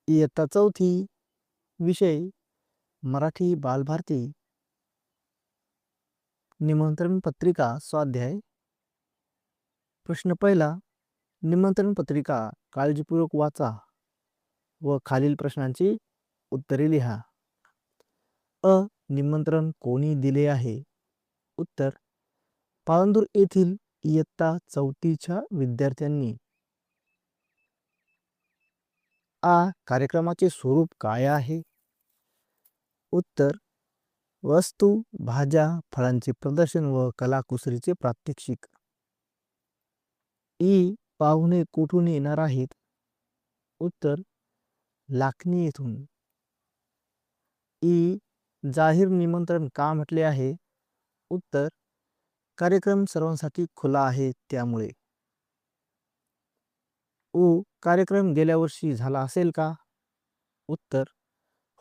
इयत्ता चौथी, विषय मराठी बालभारती, निमंत्रण पत्रिका स्वाध्याय. प्रश्न पहिला, निमंत्रण पत्रिका काळजीपूर्वक वाचा व खालील प्रश्नांची उत्तरे लिहा. अ. निमंत्रण कोणी दिले आहे? उत्तर, पाळंदूर येथील इयत्ता चौथीच्या विद्यार्थ्यांनी. आ. कार्यक्रमाचे स्वरूप काय आहे? उत्तर, वस्तू, भाज्या, फळांचे प्रदर्शन व कलाकुसरीचे प्रात्यक्षिक. ई. पाहुणे कुठून येणार आहेत? उत्तर, लाखनी येथून. ई. जाहीर निमंत्रण का म्हटले आहे? उत्तर, कार्यक्रम सर्वांसाठी खुला आहे त्यामुळे. उ. कार्यक्रम गेल्या वर्षी झाला असेल का? उत्तर,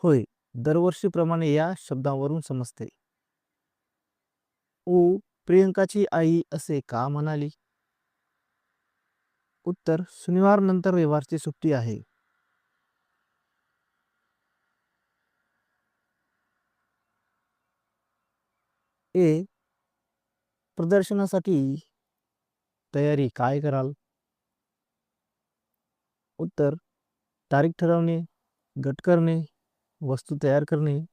होय, दरवर्षीप्रमाणे या शब्दावरून समजते. उ. प्रियंकाची आई असे का म्हणाली? उत्तर, शनिवार नंतर रविवारची सुट्टी आहे. ए. प्रदर्शनासाठी तयारी काय कराल? उत्तर, तारीख ठरवणे, गट करणे, वस्तू तयार करणे,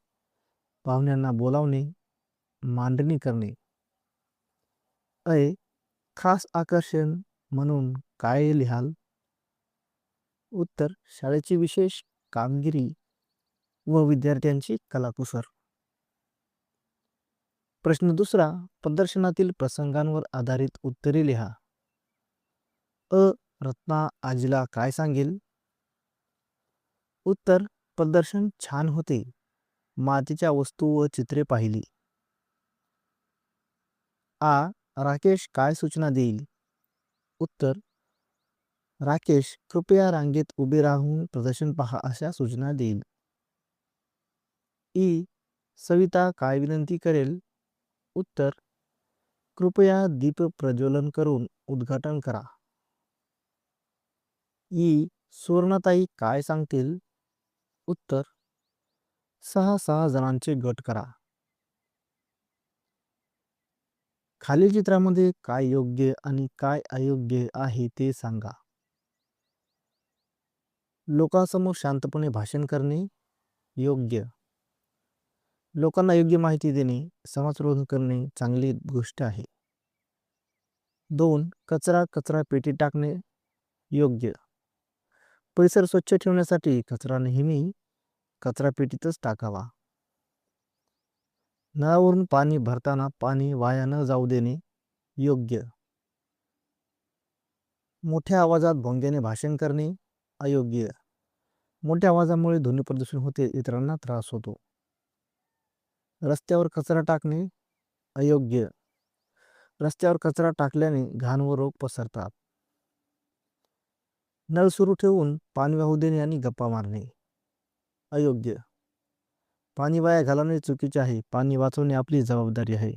पाहुण्यांना बोलावणे, मांडणी करणे. अ. खास आकर्षण म्हणून काय लिहाल? उत्तर, शाळेची विशेष कामगिरी व विद्यार्थ्यांची कलाकुसर. प्रश्न दुसरा, प्रदर्शनातील प्रसंगांवर आधारित उत्तरे लिहा. अ. रत्ना आजीला काय सांगेल? उत्तर, प्रदर्शन छान होते. मातीच्या वस्तू व चित्रे पाहिली. आ. राकेश काय सूचना देईल? उत्तर, राकेश कृपया रांगेत उभे राहून प्रदर्शन पहा अशा सूचना देईल. ई. सविता काय विनंती करेल? उत्तर, कृपया दीप प्रज्वलन करून उद्घाटन करा. ई. सुवर्णाताई काय सांगतील? उत्तर, 6 जणांचे गट करा. खालील चित्रामध्ये काय योग्य आणि काय अयोग्य आहे ते सांगा. लोकांसमोर शांतपणे भाषण करणे योग्य. लोकांना योग्य माहिती देणे, समाजप्रबोधन करणे चांगली गोष्ट आहे. 2. कचरा पेटी टाकणे योग्य. परिसर स्वच्छ ठेवण्यासाठी कचरा नेहमी कचरा पेटीतच टाकावा. नळावरून पाणी भरताना पाणी वाया न जाऊ देणे योग्य. मोठ्या आवाजात भोंग्याने भाषण करणे अयोग्य. मोठ्या आवाजामुळे ध्वनी प्रदूषण होते, इतरांना त्रास होतो. रस्त्यावर कचरा टाकणे अयोग्य. रस्त्यावर कचरा टाकल्याने घाण व रोग पसरतात. नळ सुरू ठेवून पाणी वाहू देणे आणि गप्पा मारणे अयोग्य. पाणी वाया घालवणे चुकीचे आहे. पाणी वाचवणे आपली जबाबदारी आहे.